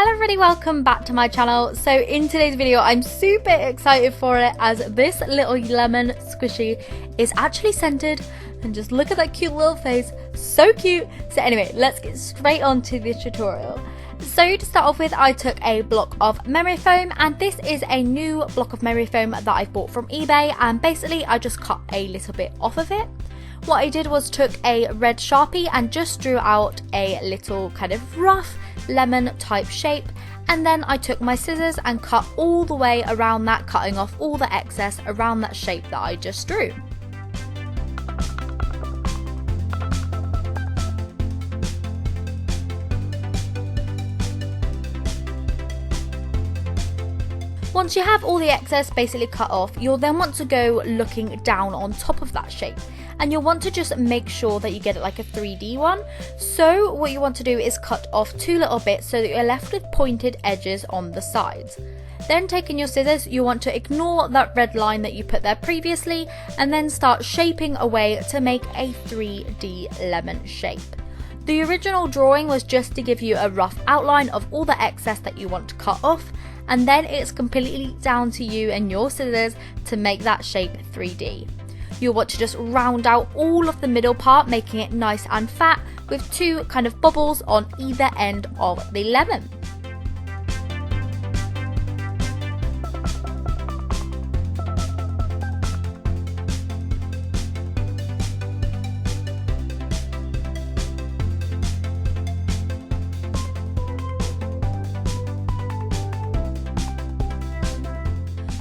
Hello everybody, welcome back to my channel. So in today's video I'm super excited for it as this little lemon squishy is actually scented, and just look at that cute little face, so cute. So anyway, let's get straight on to the tutorial. So to start off with, I took a block of memory foam, and this is a new block of memory foam that I bought from eBay, and basically I just cut a little bit off of it. What I did was took a red Sharpie and just drew out a little kind of rough lemon type shape, and then I took my scissors and cut all the way around that, cutting off all the excess around that shape that I just drew. Once you have all the excess basically cut off, you'll then want to go looking down on top of that shape, and you'll want to just make sure that you get it like a 3D one. So what you want to do is cut off two little bits so that you're left with pointed edges on the sides. Then taking your scissors, you want to ignore that red line that you put there previously, and then start shaping away to make a 3D lemon shape. The original drawing was just to give you a rough outline of all the excess that you want to cut off, and then it's completely down to you and your scissors to make that shape 3D. You'll want to just round out all of the middle part, making it nice and fat with two kind of bubbles on either end of the lemon.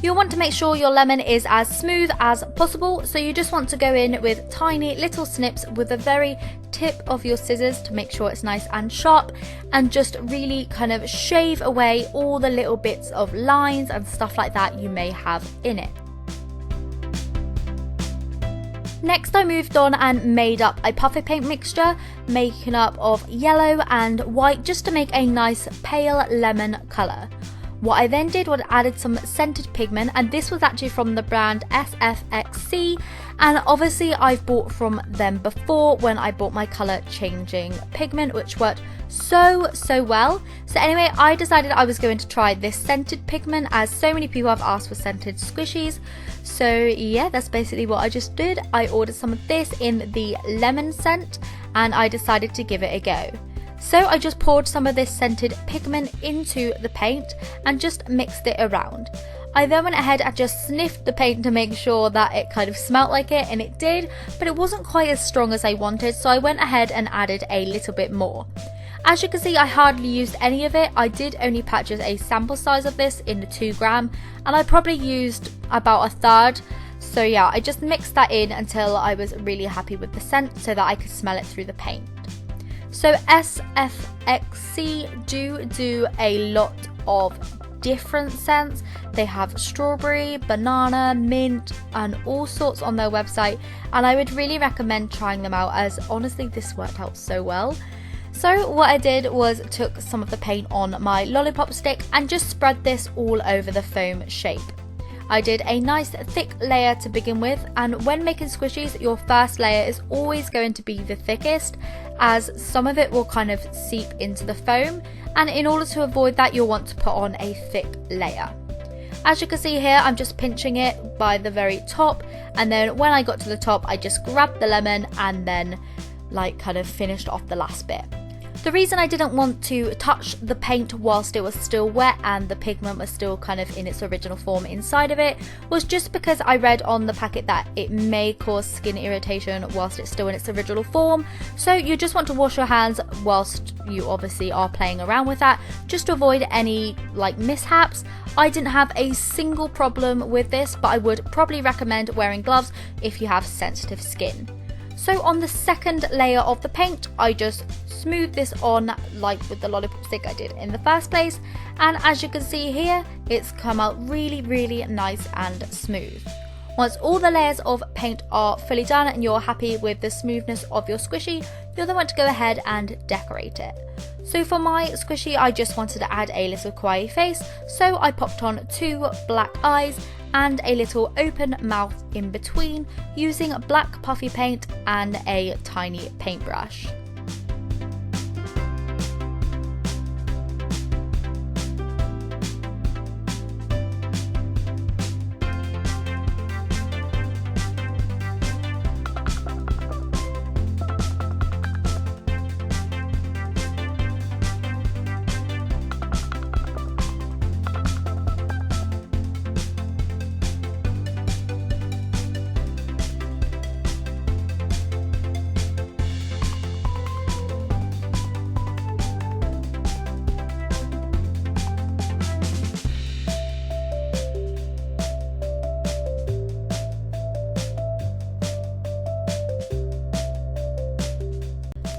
You'll want to make sure your lemon is as smooth as possible, so you just want to go in with tiny little snips with the very tip of your scissors to make sure it's nice and sharp, and just really kind of shave away all the little bits of lines and stuff like that you may have in it. Next, I moved on and made up a Puffy paint mixture, making up of yellow and white just to make a nice pale lemon colour. What I then did was added some scented pigment, and this was actually from the brand sfxc, and obviously I've bought from them before when I bought my colour changing pigment, which worked so well. So anyway, I decided I was going to try this scented pigment as so many people have asked for scented squishies. So yeah, that's basically what I just did. I ordered some of this in the lemon scent and I decided to give it a go. So I just poured some of this scented pigment into the paint and just mixed it around. I then went ahead and just sniffed the paint to make sure that it kind of smelt like it, and it did, but it wasn't quite as strong as I wanted, so I went ahead and added a little bit more. As you can see, I hardly used any of it. I did only purchase a sample size of this in the 2 gram, and I probably used about a third. So yeah, I just mixed that in until I was really happy with the scent so that I could smell it through the paint. So sfxc do a lot of different scents. They have strawberry, banana, mint and all sorts on their website, and I would really recommend trying them out as honestly this worked out so well. So what I did was took some of the paint on my lollipop stick and just spread this all over the foam shape. I did a nice thick layer to begin with, and when making squishies your first layer is always going to be the thickest, as some of it will kind of seep into the foam, and in order to avoid that you'll want to put on a thick layer. As you can see here, I'm just pinching it by the very top, and then when I got to the top I just grabbed the lemon and then like kind of finished off the last bit. The reason I didn't want to touch the paint whilst it was still wet and the pigment was still kind of in its original form inside of it was just because I read on the packet that it may cause skin irritation whilst it's still in its original form. So you just want to wash your hands whilst you obviously are playing around with that, just to avoid any like mishaps. I didn't have a single problem with this, but I would probably recommend wearing gloves if you have sensitive skin. So on the second layer of the paint, I just smoothed this on like with the lollipop stick I did in the first place, and as you can see here, it's come out really nice and smooth. Once all the layers of paint are fully done and you're happy with the smoothness of your squishy, you'll then want to go ahead and decorate it. So for my squishy, I just wanted to add a little kawaii face, so I popped on 2 black eyes and a little open mouth in between using black puffy paint and a tiny paintbrush.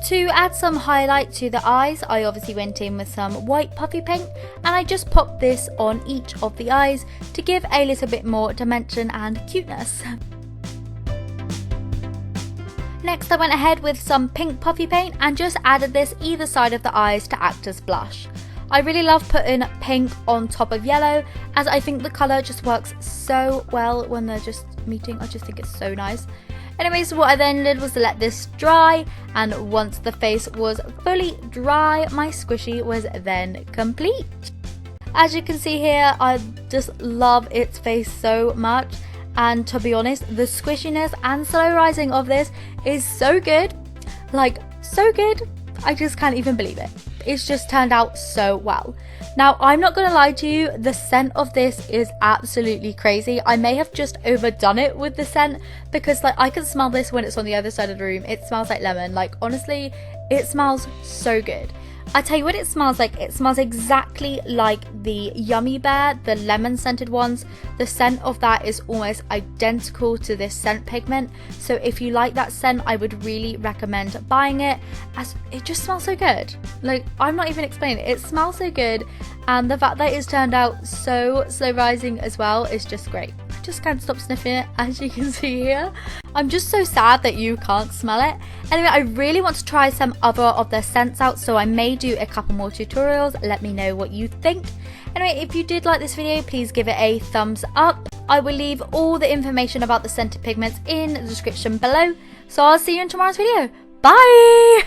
To add some highlight to the eyes, I obviously went in with some white puffy paint and I just popped this on each of the eyes to give a little bit more dimension and cuteness. Next I went ahead with some pink puffy paint and just added this either side of the eyes to act as blush. I really love putting pink on top of yellow as I think the colour just works so well when they're just meeting. I just think it's so nice. Anyways, what I then did was let this dry, and once the face was fully dry, my squishy was then complete. As you can see here, I just love its face so much, and to be honest, the squishiness and slow rising of this is so good, like so good, I just can't even believe it. It's just turned out so well. Now, I'm not gonna lie to you, the scent of this is absolutely crazy. I may have just overdone it with the scent because like I can smell this when it's on the other side of the room. It smells like lemon. Like honestly, it smells so good. I tell you what it smells like. It smells exactly like the yummiibear, the lemon scented ones. The scent of that is almost identical to this scent Pigment. So if you like that scent, I would really recommend buying it as it just smells so good. Like I'm not even explaining it. It smells so good, and the fact that it's turned out so slow rising as well is just great. I just can't stop sniffing it, as you can see here. I'm just so sad that you can't smell it. Anyway, I really want to try some other of their scents out, so I may do a couple more tutorials. Let me know what you think. Anyway, if you did like this video, please give it a thumbs up. I will leave all the information about the scented pigments in the description below. So I'll see you in tomorrow's video. Bye!